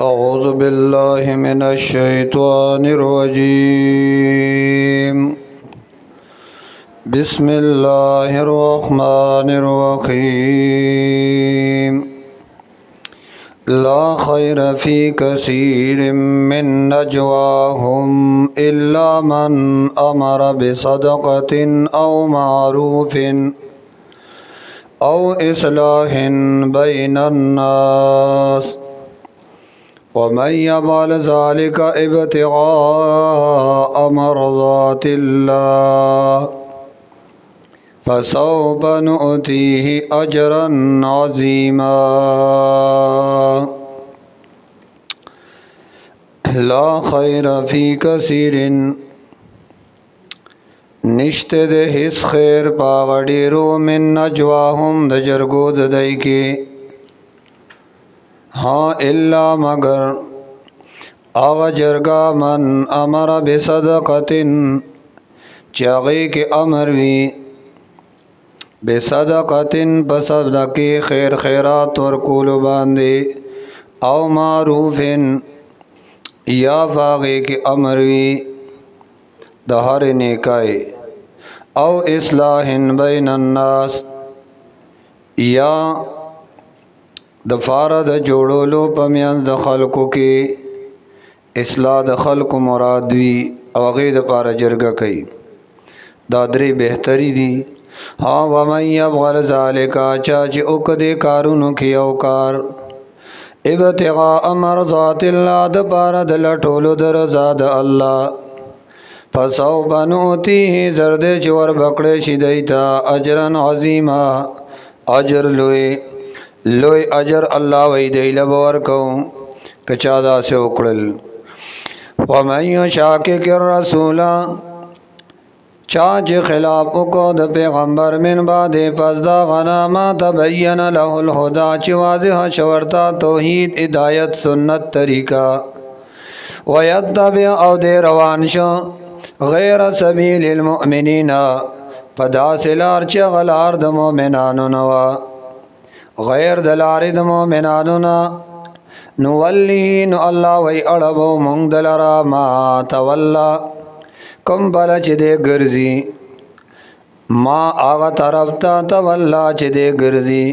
أعوذ بالله من الشيطان الرجيم بسم الله الرحمن الرحيم لا خير في كثير من نجواهم إلا من أمر بصدقة أو معروف أو إصلاح بين الناس ومن يفعل ذلك ابتغاء مرضات الله فسوف نؤتيه أجرا عظيما لا خير في كثير نشته ده هیڅ خیر پاغ ډیرو من نجواهم د جرګو د دای کې ها الا مگر اغا جرگا من امر بصدقتن چاغی کے امر وی بصدقتن بصدقی خیر خیرات ورکول باندے او معروفن یا فاغی کے امر وی دہر نیکائی او اصلاح بین الناس یا دفاره د جوړولو په میانځ د خلکو کې اصلاح د خلکو مراد وي او هغې دپاره جرګه کوي دا درې بهتري دي ها ومن یفعل ذلک چا چې وکړي کارونو کې یو کار ابتغاء مرضات الله دپاره د لټولو د رضا د الله فسوف نؤتیه زر دی چې وربکړی شي دی ته اجرا عظیما اجر لوی اجر الله وی دی لبور کو کچا دا سے اکڑل ومن یشاکک الرسول چاچ خلاف کو د پیغمبر من بعد فزدا غنا ما تبین له الهدى چ واضح شورتا توحید ہدایت سنت طریقہ ويتبع او دی روان شو غیر سبیل المؤمنین فداسلار چ غلار د مؤمنانو نوا غیر دلاری د مومنانو نا نولی نو الله وی اړبو مونږ دلرا ما تولا کوم بل چې دې ګرځي ما هغه طرف ته تولا چې دې ګرځي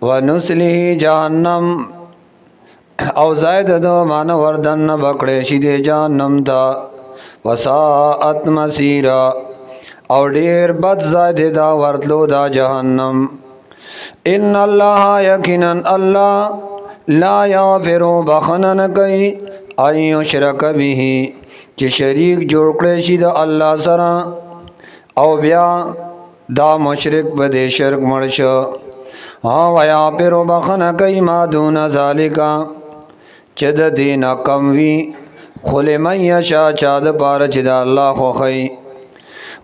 ونسله جهنم او زائد دو مان وردن بکړې شي دې جهنم ته وساءت مسیرا او ډیر بد زائد دا ورتلو دا جهنم ان الله یقینا الله لا یغفر بخنن کوي ایو شرک به چې شریک جوړ کړي شي د الله سره او بیا دا مشرک به د شرک مړ شو ها ویا پر بخنه کوي ما دون ذالک چې د دین کم وی خل من یشا چا د پاره چې د الله خو خي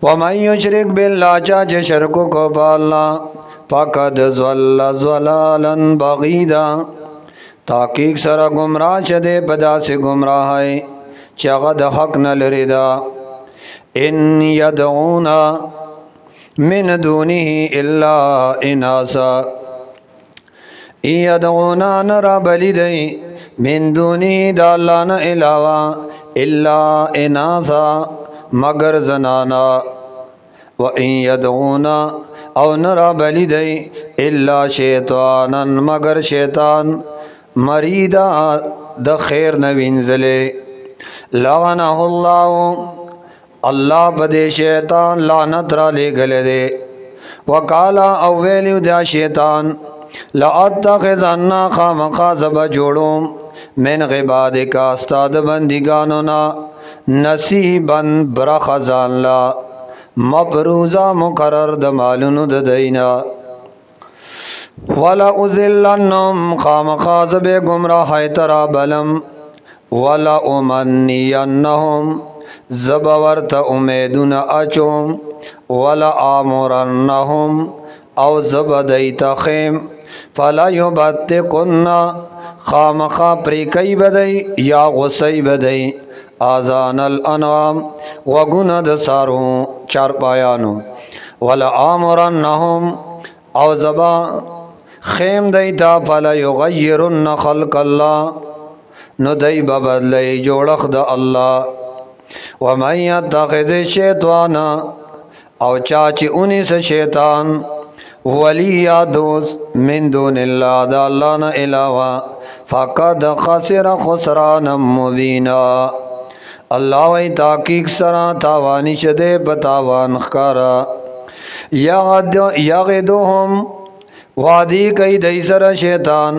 ومن یشرک بالله چا چې شرک کو په الله فقد ضل ضلالا بعیدا تحقیق سره گمراه چده پدا سے گمراه ہے چغه د حق نه لري دا ان يدعون من دونه الا اناسا يدعون نرا بلدی من دونه د الله نه علاوه الا اناسا مگر زنانا وان يدعون او نرا بلدی الا شیطانا مگر شیطان مریدا د خیر نوینزلے لعنه الله الله پدې شیطان لعنت را لګل دے وقالا او ویلو دا شیطان لاتخذن خامخذب جوړوم من عبادک استاد بندگانو نا نصیبا برخزان لا مبروزا مقرر د مالونو د دینا ولا ازلنهم خامخازب گمراه ترا بلم ولا امنینهم زبورت امیدون اچوم ولا آمرنهم او زبدیت خیم فلا یبتقن خامخا پریکی بدی یا غسی بدی آذان الانعام وگن د سارو چار پایانو ولا آمرنهم او زبا خیم دیتا فلا یغیرن خلق اللہ نو دی ببدلی جوڑخ دا اللہ ومن یتخذ الشیطان او چاچی انہی سے شیطان ولی دوست من دون اللہ دا اللہ نا علاوہ فقد خسر خسرانا مبینا اللہ وی تحقیق سرا تاوانی شدے بتاوان خکارا یغدوہم وعدی کئی دی سر شیطان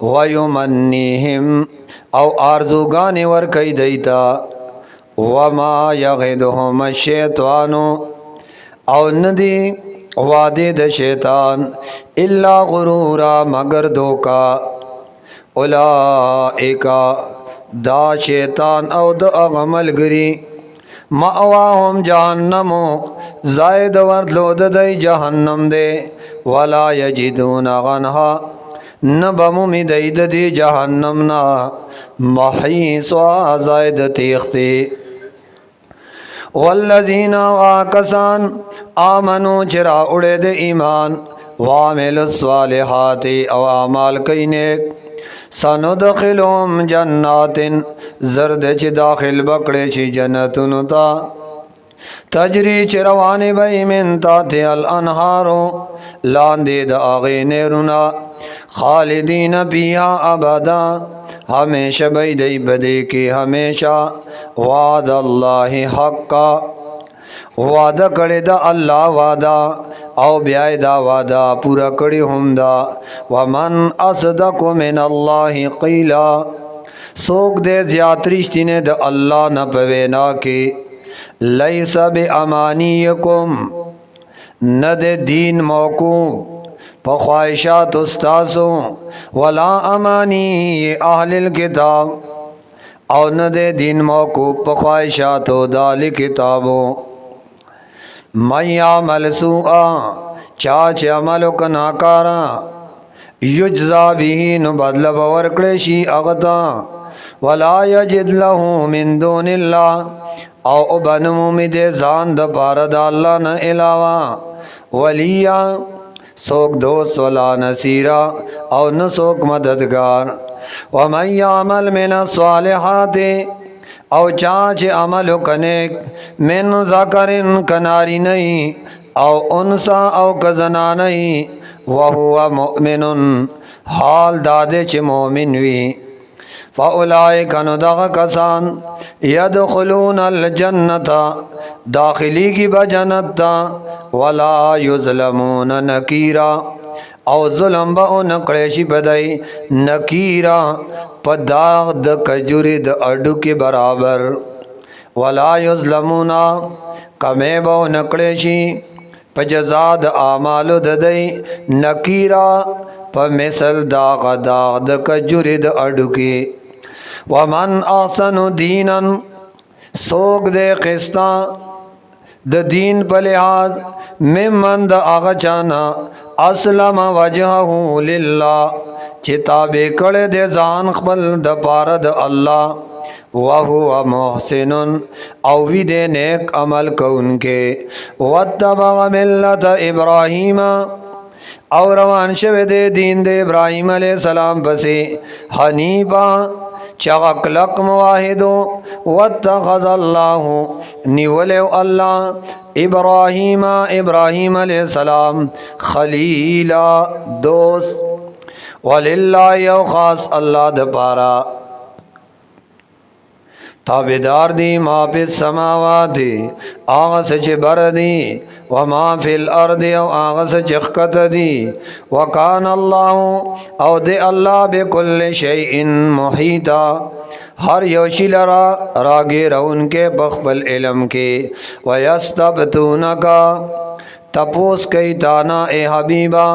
ویمنیہم او آرزوگانی ور کئی دیتا وما یغدوہم الشیطانو او ندی وعدے د شیطان الا غرورا مگر دھوکا اولئکا دا شیطان او د اغمل گری مأواہم جہنمو زائد ورتلو ددی جہنم دے ولا یجدون غنہا نبمومی دید دی جہنمنا محیصا زائد تیختی والذین واکسان آمنو چرا اڑے دے ایمان وعمل الصالحات او اعمال کئی نیک سندخلهم جنات زرد چی داخل بکڑے چی جنتن تا تجری چروانی بئی من تاتی الانہارو لاندی دا آغی نیرنا خالدین پیہا ابدا ہمیشہ بئی دی بدی کی ہمیشہ وعد اللہ حقا وعدہ کڑی دا اللہ وعدہ او بیائی دا وعدہ پورا کڑی ہم دا ومن اصدق من اللہ قیلا سوک دے زیادرشتینے دا اللہ نپوینا کی لیس بی امانیکم ند دین موقوم پخواہشات استاسوں ولا امانی اہل الکتاب او ند دین موقوف پخواہشات و دال کتابوں من یعمل سوءا چاچ عملو کناکارا یجزا بھی نبدل بورکڑشی اغتا ولا یجد له من دون اللہ او بنمومی دے زان دا پارد اللہ نا علاوہ ولیہ سوک دوست ولا نصیرہ او نسوک مددگار ومن یعمل من الصالحات او چاچ عمل کنیک من ذکرن کناری نہیں او انسا او کزنا نہیں وہو مؤمن حال دادے چ مومن وی فاولائک ندغ کسان یدخلون الجنت داخلی کی بجنت ولا یظلمون نکیرا او ظلم با نکڑیشی بدائی نکیرا پداغ د کجوری د اڈو کے برابر ولا یظلمون کمی با نکڑیشی پجزاد آمالو ددائی نکیرا پمثل داغ داغ د کجوری د اڈو کے ومن احسن دینا سوک دے قسطا د دین پہ لحاظ ممن دا آغا چانا اسلم وجہہو للہ چتابے کڑے دے زان خبل دا پارد اللہ وہو محسن او وی دے نیک عمل کون کے واتبغ ملت ابراہیم او روان شوے دے دین دے ابراہیم علیہ السلام پسی حنیفا چغک لک مواحدو واتخذ اللہ نیولیو اللہ ابراہیم علیہ السلام خلیلا دوست وللہ یو خاص اللہ دپارا تابدار دی ما فی السماوات آغا سچ بر دی وما فی الارض او آغا سچ اخکت دی وکان اللہ او دے اللہ بکل شیئن محیطا ہر یوشی لرا راگی رون کے بخبل علم کے ویستبتونکا تپوس کئی تانا اے حبیبا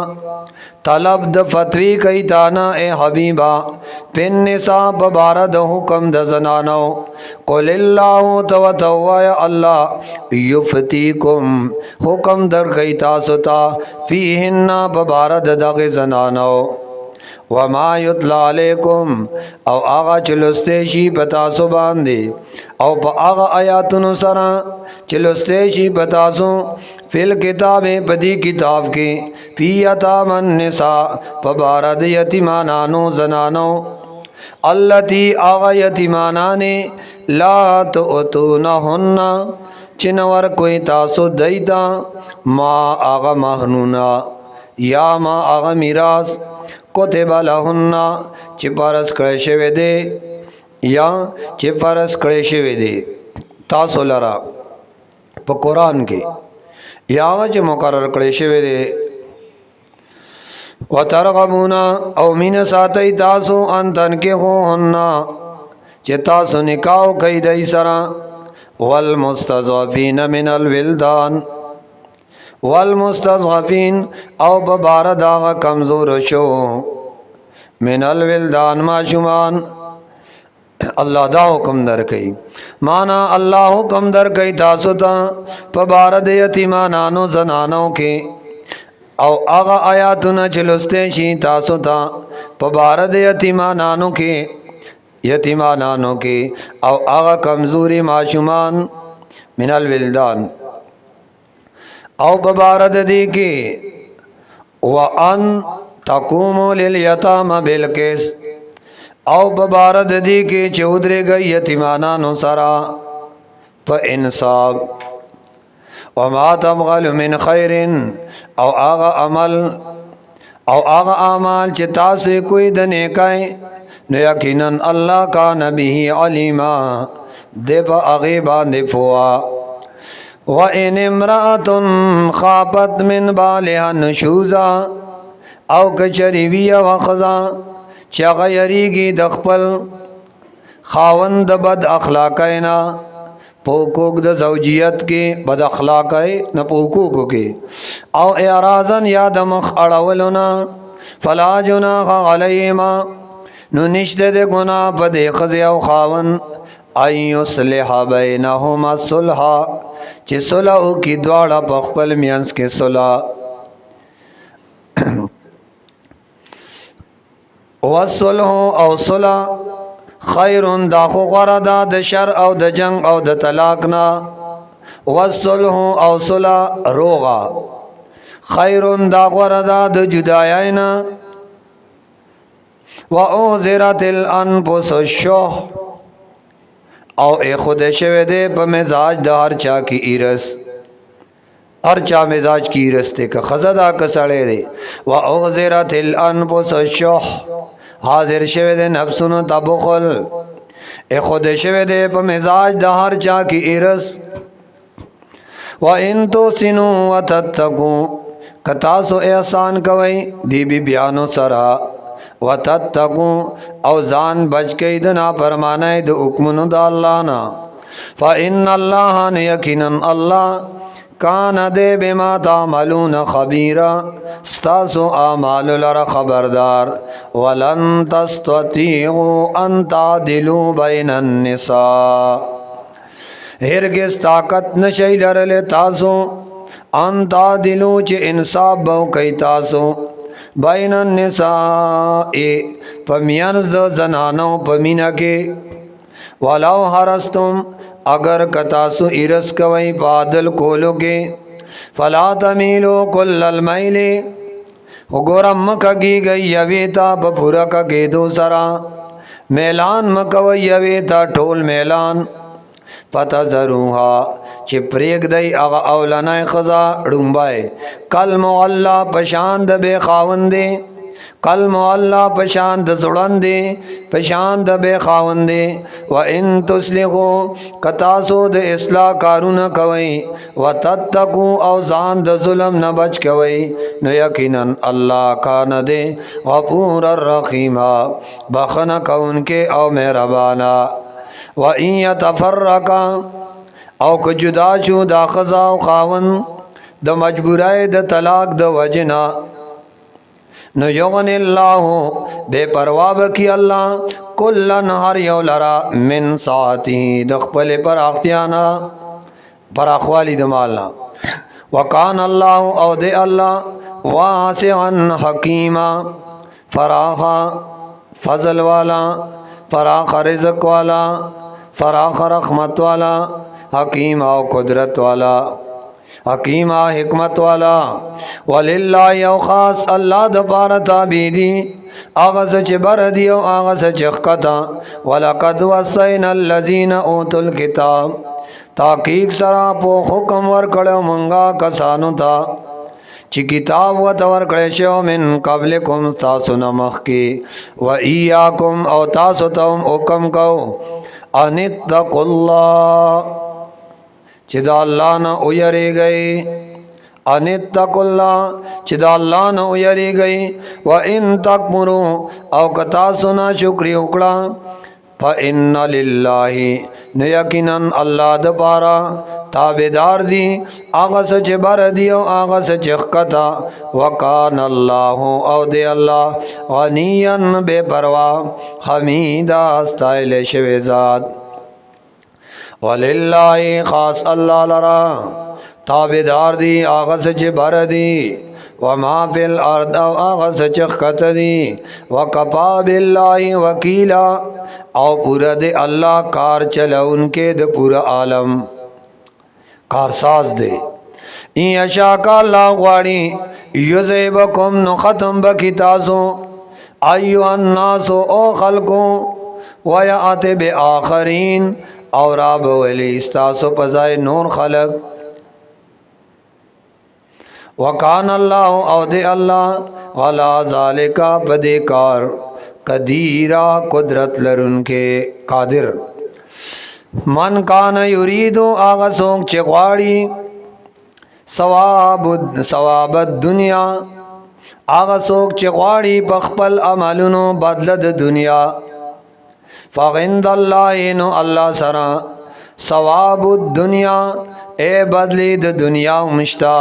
طلب د فتوی کئی تانا اے حبیبا فن نساء ببارد حکم د زنانو قل اللہ توتوایا اللہ یفتیکم حکم در کئی تاستا فیہن ببارد دغ زنانو وما یتلا علیکم او آغا چلستیشی پتاسو باندے او پا آغا آیاتن سرا چلستیشی پتاسو فی الکتاب پدی کتاب کے فی یتام النساء فبارد یتیمانانو زنانو اللتی آغا یتیمانانے لا تؤتونہن چنور کوئی تاسو دیتا ما آغا مہنونا یا ما آغا میراث کتب لہن چی پرس کڑے شوے دے یا چی پرس کڑے شوے دے تاسو لرا پا قرآن کے یا آغا چی مقرر کڑے شوے دے وَتَرْغَبُونَ او مین ساتی تاسو ان تنکحوهن چی تاسو نکاو کئی دی سرا والمستضعفین من الولدان والمستضعفین او ببارد آغا کمزور شو من الولدان معشومان اللہ دا حکم در کئی مانا اللہ حکم در کئی تاسو تا ببارد یتیمانانو زنانوں کے او آغا آیاتنا چلستے شی تاسو تا پبارد یتیمانانو کے او آغا کمزوری معشومان من الولدان او پبارد دی کے وَأَن تَقُومُوا لِلْيَتَامَ بِالْقِسْطِ او پبارد دی کے چودرے گئی یتیمانانو سرا فَإِنصَافٌ وَمَا تَبْغَلُ مِنْ خَيْرٍ او آغا عمل او آغا اعمال چی تاسوی کوئی دنیکای نو یقیناً اللہ کا نبی علیما دے پا اغیبان دے فوا وَإِنِ امرأة خَافَتْ مِنْ بَالِهَا نُشُوزًا او کچری وی وخزا چا غیریگی دخپل خاوند بد اخلاقینا پوکوک د زوجیت کے بد اخلاقی نا پوکوکو کے او اعراضن یا دمخ اڑولنا فلا جناح علیہما نو نشت دے گناہ پدے خزی او خاون ان یصلح بینہما صلحا چی صلحو کی دوارا پخپل مینس کے صلح والصلح او صلح خیرون دا خو غره دا د شر او د جنگ او د طلاق نا والصلح او صلح روغا خیرون دا غره دا د جدایینا واعذرت الانفس الشح او ای خود شوه دے پا مزاج دا ہر چا کی ایرس ہر چا مزاج کی ایرس تے که خزدا کسڑے دے واعذرت الانفس الشح حاضر شوه دے نفسونو تا بخل اے خود شوه دے پا مزاج دا ہر چا کی ایرس وَإِن تُحْسِنُوا وَتَتَّقُوا کتاسو احسان کوئی دی بی بیانو سرا وَتَتَّقُوا او زان بچ کئی دنا فرمانے دو حکمنو دا اللہ نا فَإِنَّ اللَّهَ یقیناً اللہ کان دے بما تعملون خبیرا ستاسو اعمال لر خبردار ولن تستطیعوا ان تعدلوا بین النساء ہرگز طاقت نشی لرل تاسو ان تعدلوا چی انصاف بو کئی تاسو بین النساء پمینز دو زنانو پمینا کے ولو حرستم اگر کتاسو ارس کوئی فادل کولو کے فلا تمیلو کل المیل گورم مکگی گئی یویتا بپورا کگی دو سرا میلان مکوی یویتا ٹول میلان فتذروها چی پریگ دی اغا اولانای خزا ڈنبائے کل معلا پشاند بے خاوندے کل معلا پشاند زڑندے پشاند بے خاوندے وَإِن تُسْلِغُوا کتاسو د اصلاح کارون کوئی وَتَتَّقُوا او زان د ظلم نبچ کوئی نو یقیناً اللہ کان دے غفور الرحیمہ بخن کون کے او مہربانا وَإِن يَتَفَرَّقَا او که جدا شو دا خزا و خاون د مجبورائی د طلاق د وجنا نو یغن اللہ بے پرواب کی اللہ کلن ہر یو لرا من ساعتی دخپل پر آختیانا پر اخوالی دمالنا وکان اللہ او دے اللہ واسعا حکیما فراخا فضل والا فراخ رزق والا فراخ رحمت والا حکیم او قدرت والا حکیمہ حکمت والا وللہ او خاص اللہ د پاره تابع دي هغه څه چې بر دي او هغه څه چې ښکته ولقد وصینا الذین اوتوا الکتاب تحقیق سره په حکم ورکړو مونږه کسانو ته چې کتاب ورته ورکړی شو من قبلکم تاسو نه مخکې و ایاکم او تاسو ته هم حکم کو ان اتقوا الله چې د الله نه ویریږئ ان اتقوا الله چې د الله نه ویریږئ و ان تکبروا او که تاسو نه شکر وکړه فإن لله نو یقینا الله د پاره تابعدار دي هغه څه چې بر دي او هغه څه چې ښکته وکان الله او دی الله غنیا بے پروا حمیدا استایل شوی ذات وللہ خاص اللہ لرا تابعدار دی هغه څه چې بر دي وما فی الارض او هغه څه چې ښکته دي وکفا بالله وکیلا او پورا دی الله کار چلونکې د پورا عالم کارساز دے این اشاکا اللہ غواری یذہبکم نو ختم بکی تاسو ایو الناسو او خلقو ویعت بے آخرین اور آب ولی استاسو پزائے نور خلق وکان اللہ او دے اللہ غلا ذالکا پدے کار قدیرہ قدرت لرن کے قادر من کان یریدو آغا سوک چه غواړي ثواب الدنیا آغا سوک چه غواړي پخپل عملونو بدل د دنیا فغند الله نو الله سرا ثواب الدنیا اے بدلی د دنیا مشتا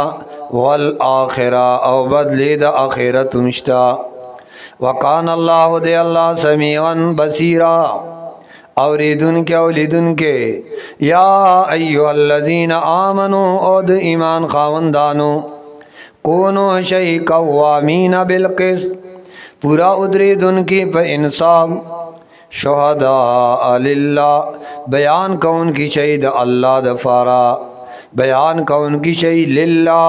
والآخرہ او بدلی د آخرت مشتا وکان اللہ دے اللہ سمیعا بصیرا اوریدن کے اولیدن کے یا ایوہ الذین آمنو او د ایمان خاوندانو کونو شئی قوامین بالقسط پورا ادریدن کی پہ انصاف شہداء للہ بیان کون کی شئی د اللہ دفارا بیان کون کی شئی للہ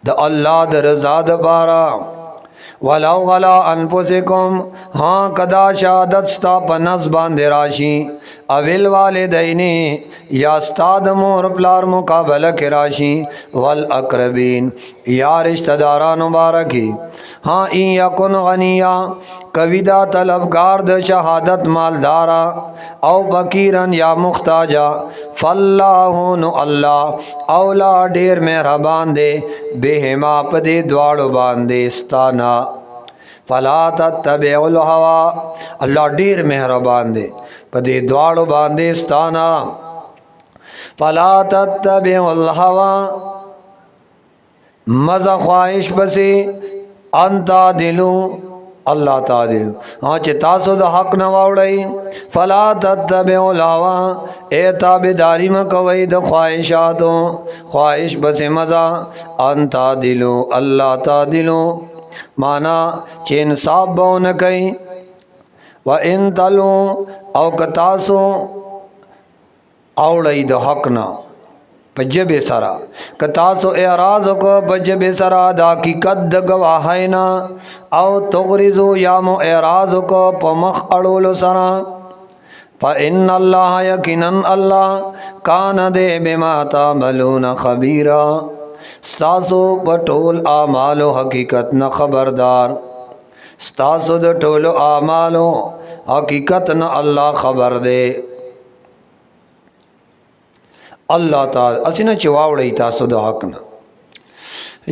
د اللہ د رضا دفارا ولو غلا انفسکم ہاں کدا شہادت ستا پنس باندے راشی اویل والدینی یا استاد مور پلار مقابلہ کے راشی والاقربین یا رشتہ داران مبارکی ہاں این یکن غنیا کویدہ طلبگار د شہادت مالدارا او فقیرن یا مختاجا فاللہ نو اللہ اولا ڈیر مہربان دے بہما پدے دوارو باندے استانا فلا تتبعوا الهوى اللہ ڈیر مہربان دے پدے دوارو باندے استانا فلا تتبعوا الهوى مزا خواہش بسے انتا دلو اللہ تعالی ہاں چه تاسو د حق نه واوړئ فلا تتبعوا الهوى اے تابعداری مکوئ د خواہشاتو خواہش بس مزا انتا دلو اللہ تعالی مانا چه انصاف بو نه کوي و ان تلو او کتاسو اوړئ د حق نه پجب سرا کتاسو اعراض کو پجب سرا دا حقیقت د گواهینا او تغرزو یا مو اعراض کو پمخ اڑول سرا فإن اللہ یقینا اللہ کان دے بما تعملون خبیرا ستاسو پټول اعمالو حقیقت نہ خبردار ستاسو د ټولو اعمالو حقیقت نہ اللہ خبر دے اللہ تعالی اسینا چواوڑی تاسو د حق نہ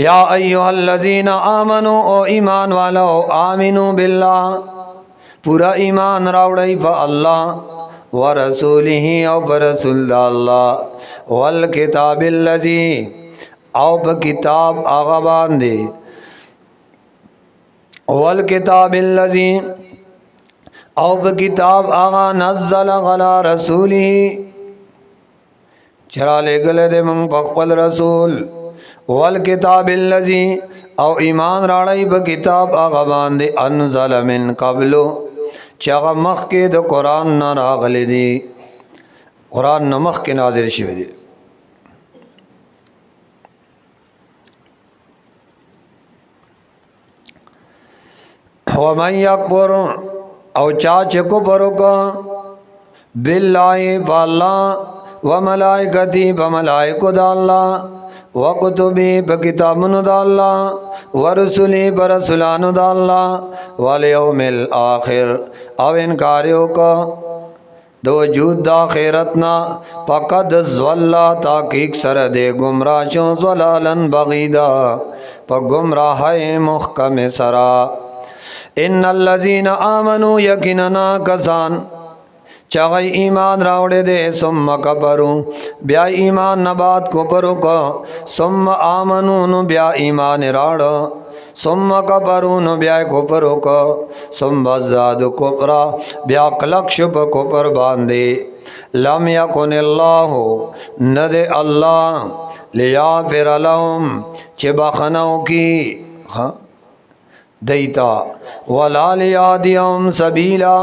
یا ایوہ الذین آمنو او ایمان والا آمنو باللہ پورا ایمان راوڑی فا اللہ ورسولہ او فرسول اللہ والکتاب اللذی او پا کتاب آغا باندے والکتاب اللذی او پا کتاب آغا نزل غلا رسولہ چرا لے گلے دے من پخپل رسول والکتاب اللذی او ایمان راڑی با کتاب آغا باندے انزل من قبلو چاگا مخ کے دا قرآن نا راغلی دی قرآن نمخ کے نازل شوی دی वमन यकफुर औ चाच कुफर को बिल्लाहि फअल्लाह व मलाइकती फमलाइकत अल्लाह व कुतुबी फकिताबुन अल्लाह व रसुली फरसुलान अल्लाह वल यौमिल आखिर अब इनकारियों को दो वजूद आखिरतना फ़क़द ज़ल्ला ताकीक सरदे गुमराशों ज़लालन बगीदा प गुमराह मुहकम सरा इन्नल्लज़ीना आमनू यकीनना कसान चागई ईमान रावड़े दे सुम्मा कफरू ब्या ईमान नबात कुफरू को सुम्मा आमनू नु ब्या ईमान राड़ सुम्मा कफरू नु ब्या कुफरू को सुम्मा ज़ादु कुफरा ब्या कलक्ष प कुफर बांधे लम यकुनिल्लाहु नदे अल्लाह लियाग़िर लहुम चिबखनौ की हाँ दईता वलालियादियम सबीला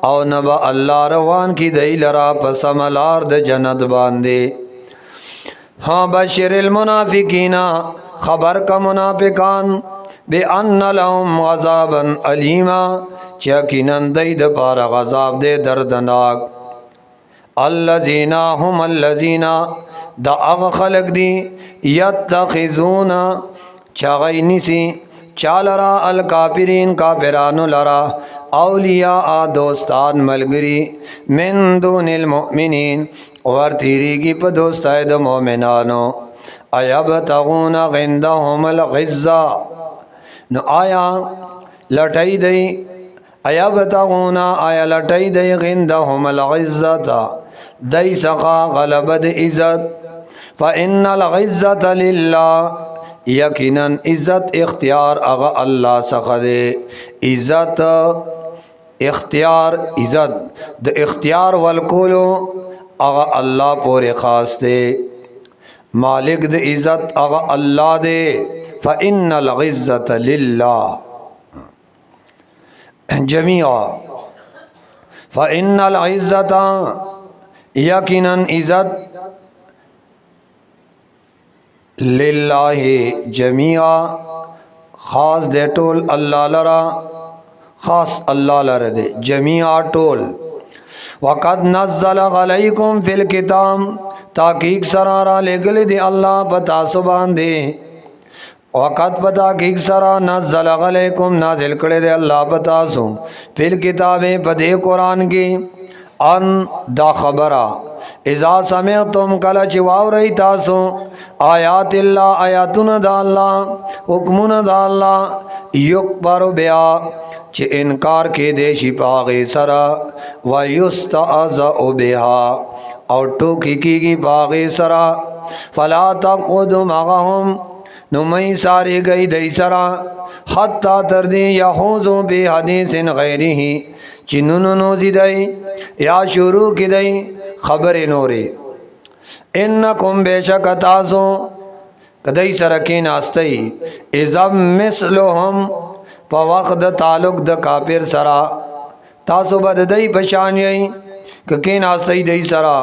और नबा अल्लाह रवान की दई लरा पसमलार द जन्नत बांधे। हाँ बशिरिल मुनाफिकीना खबर का मुनाफिकान बे अन्न लहुम गज़ाबन अलीमा यकीनन दई द पारा गज़ाब दे दर्दनाक अल्लज़ीना हुम अल्लज़ीना द अग खलक दी यत्तखिज़ूना चागई निसी चालरा अल काफिरीन काफिरानु लरा औलिया आ दोस्तान मलगरी मिन दुनिल मुमिनीन और तीरी की प दोस्ताए द मोमिनानो अयब तगूना गिंदहुमल गिज़्ज़ा न आया लटई दई अयब तगूना आया लटई दई गिंदहुमल गिज़्ज़ता दई सका गलबद इज़्ज़त फ़इन्नल गिज़्ज़त लिल्लाह यकीनन इज़्ज़त इख्तियार अगा अल्लाह सखदे इज़्ज़त इख्तियार इज़्ज़त द इख्तियार वलकुलो अगा अल्लाह पूरे ख़ास दे मालिक द इज़्ज़त अगा अल्लाह दे फ़इन्नल गिज़्ज़त लिल्लाह जमीआ फ़इन्नल इज़्ज़त यकीनन इज़्ज़त लिल्लाहि जमीआ ख़ास दे टोल अल्लाह लरा ख़ास अल्लाह लरा दे जमीआ टोल वक़द नज़्ज़ल अलैकुम फ़िल किताब ताकीक सरारा लेगल दे अल्लाह बता सुबान दे वक़द पता की सरा नज़्ज़ल अलैकुम नाज़िल करे दे अल्लाह बता सो फ़िल किताबे पदे कुरान की अन दा खबरा इज़ा समय तुम कल चिवाव रही तासो आयातिल्ला आयातुन दाल्ला हुक्मुन दाल्ला युकबर ब्या च इनकार के देशी पागे सरा व युस्तअज़अ बिहा और टोकी की पागे सरा फला तक़ुद मअहुम नुमई सारी गई दई सरा हत्ता तरदी यहूज़ु बि हदीसिन गैरिही चिन्नुन नोजी दई या शुरू की दई खबर नोरे इन्नकुम बेशक तासो कदई सरकी नास्तई इज़म मिसलुहुम पवक़द तालुक द काफिर सरा तासो बददई पशान यई ककी नास्तई दई सरा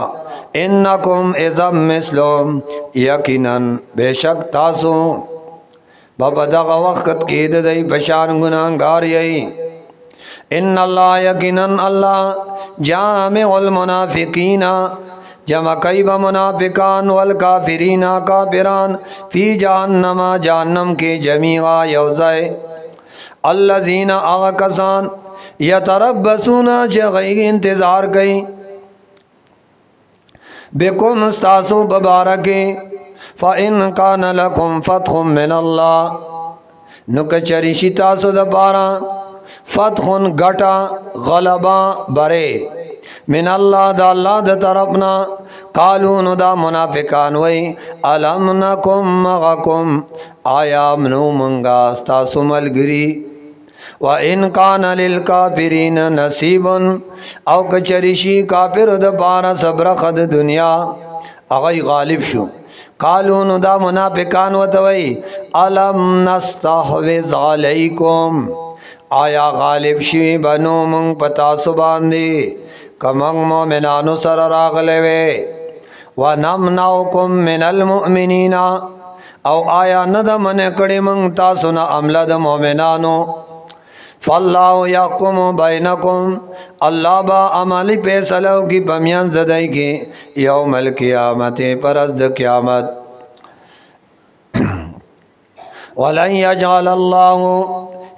इन्नकुम इज़म मिसलुहुम यकीनन बेशक तासो बबदग वक़्त की दई पशान गुनाहगार यई इन्नल्लाह यकीनन अल्लाह जामिउल मुनाफिकीना जमा कई व मुनाफिकान वल काफिरीना काफिरान फ़ी जहन्नमा जहन्नम के जमीआ यौज़ाए अल्लज़ीना आगा कसान यतरब्बसूना जगई इंतज़ार कई बिकुम अस्तासु बबारके फ़इन कान लकुम फ़त्हुम मिनल्लाह नुकचरी शितासु दबारा फ़त्हुन गटा गलबा बरे मिनल्लाह दा अल्लाह द तरफना कालून दा मुनाफिकान वही अलम नकुम मगकुम आया मनु मंगा अस्तासु मलगिरी व इन कान लिल काफिरीन नसीबुन औ कचरिशी काफिर द पारा सब्र खद दुनिया अगई गालिब शु कालून दा मुनाफिकान वतवई अलम नस्तहविज़ अलैकुम आया गालिब शी बनो मंग पता सुबांदी कमंग मोमिनानु सर रागलेवे व नमनाउकुम मिनल मुमिनीना औ आया नद मन कड़े मंग तासुना अमलद मोमिनानु फल्लाहु यहकुमु बैनकुम, अल्लाह बा अमली फैसला की पमियान जदाई के यौमल क़ियामत परस्त क़ियामत। वलन यजअलल्लाहु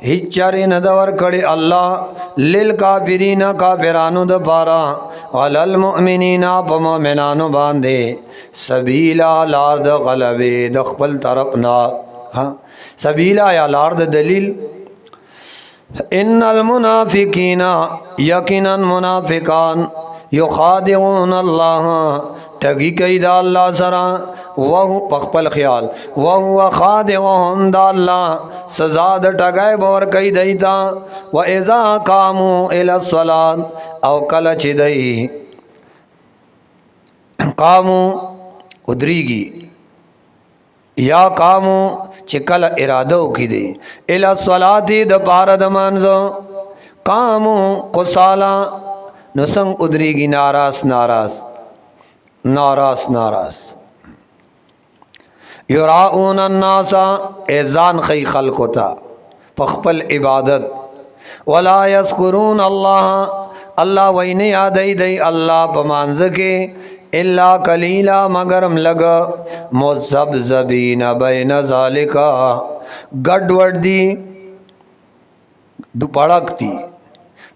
हिच्चरी नदवर कड़े अल्लाह लिल काफिरीना काफिरानु द पारा वलल मुमिनीना प मोमिनानु बांधे सबीला लार्द गलबे द खपल तरफना। हाँ सबीला या लार्द दलील। इन्नल मुनाफिकीना यकीनन मुनाफिकान युखादिऊन अल्लाह ठगी कैदा अल्लाह सरा वह पखपल ख्याल वह खादिऊहुम दा अल्लाह सजा द टगाए बोर कई दईता। व इज़ा कामू इला सलात औ कल चिदई कामू उदरीगी या कामू चिकल इरादो की दे इला सलाती द पारद मानजो कामू कुसाला नुसंग उदरीगी नारास नारास नारास नारास। युराऊन अन्नासा एजान खई खल्क होता पखपल इबादत। वला यस्कुरून अल्लाह अल्लाह वही ने याद दई अल्लाह पमानज के इल्ला कलीला मगरम लग मुज़ब्ज़बीन बैन ज़ालिका गड़वड़ दी दुपड़कती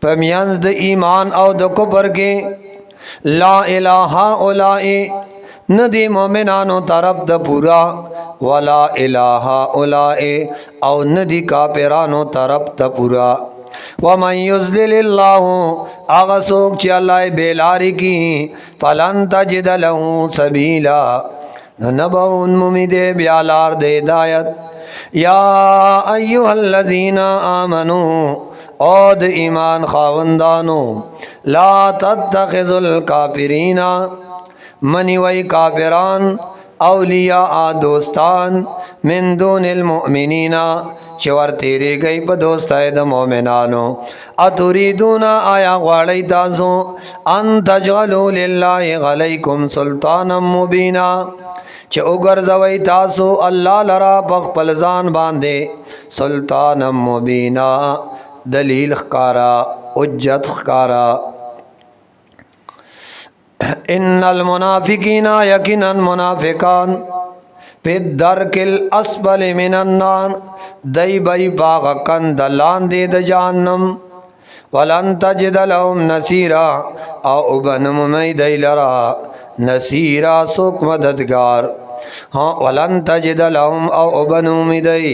पमियंज द ईमान और द कुफर के। ला इलाहा उलाए नदी मोमिनानो तरफ द पूरा वला इलाहा उलाए और नदी काफिरानो तरफ द पूरा। वमन युज़्लिलिल्लाहु आगसोक चे अल्लाह बेलारी की फलन तजिद लहू सबीला नबउन मुमिदे ब्यालार दे हिदायत। या अय्युहल्लज़ीना आमनू औद ईमान खावंदानो ला तत्तखिज़ुल काफिरीना मनी वही काफिरान औलिया आ दोस्तान मिन दूनिल मुमिनीना चवर तेरे गई प दोस्ताए द मोमिनानो। अतुरीदूना आया ग्वाड़ई तासो अन तजअलू लिल्लाहि अलैकुम सुल्तानम मुबीना च उगर जवई तासो अल्लाह लरा पखपल जान बांधे सुल्तानम मुबीना दलील खकारा उज्जत खकारा। इन्नल मुनाफिकीना यकीनन मुनाफिकान फिद्दरकिल अस्फल मिनन नार दई बई बागकन दलान दे द जहन्नम। वलन तजिद लहुम नसीरा औ उबनम मई दई लरा नसीरा सुख मददगार। हाँ वलन तजिद लहुम औ उबनम दई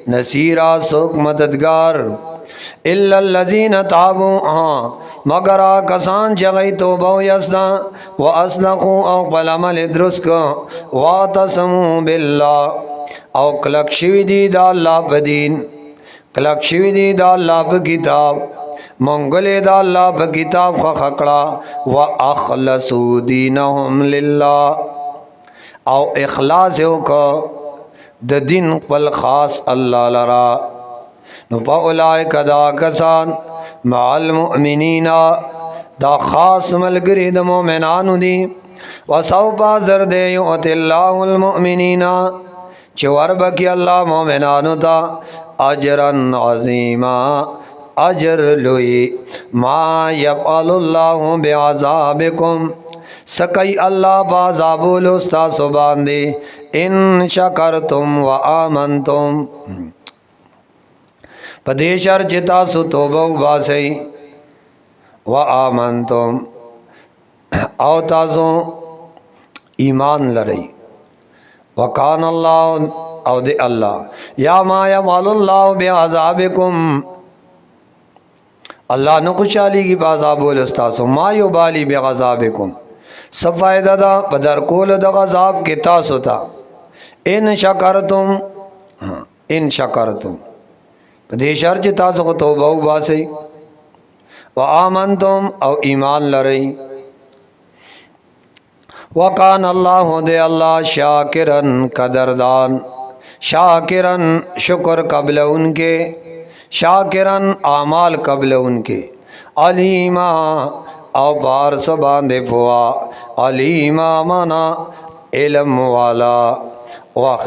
नसीरा सुख मददगार। इल्लल्लज़ीन ताबू हाँ मगर आ कसान जगई तो बहु यसना व असलखू औ पलमल द्रुस्क व तसमू बिल्लाह औ क्लक्षिविदी दा अल्लाह पदीन क्लक्षिविदी दा अल्लाह प किताब मंगले दा अल्लाह प किताब खकड़ा व अखलसू दीनहुम लिल्लाह औ इखलास हो का द दिन पल खास अल्लाह लरा। फ़उलाए कदा कसान माल मुमिनीना दा खास मलगरी द मोमिनानु दी व सौपा ज़रदे युतिल्लाहुल मुमिनीना चवर बकी अल्लाह मोमिनानु ता अजरन अज़ीमा अजर लुई मा यफ़अलुल्लाहु बिअज़ाबिकुम सकई अल्लाह बाज़ाबुल उस्ता सुबान दे इन शकरतुम व आमनतुम पदेशर चिता सुतोबा बासई व आमनतुम औ ताज़ो ईमान लरई वकान अल्लाह औ दे अल्लाह या मा यफ़अलुल्लाहु बिअज़ाबिकुम अल्लाह न खुशाली की बाज़ाबुल उस्तासो मा युबाली बिअज़ाबिकुम सब फ़ायदा दा पदर कोल द गज़ाब के तासुता इन शकरतुम पदेशर चिता सो तौबा बासई व आमनतुम औ ईमान लरई वकान अल्लाह दे अल्लाह शाकिरन कदरदान शाकिरन शुक्र कबल उनके शाकिरन आमाल कबल उनके अलीमा औ बार से बांधे फुआ अलीमा माना इल्म वाला वाक़।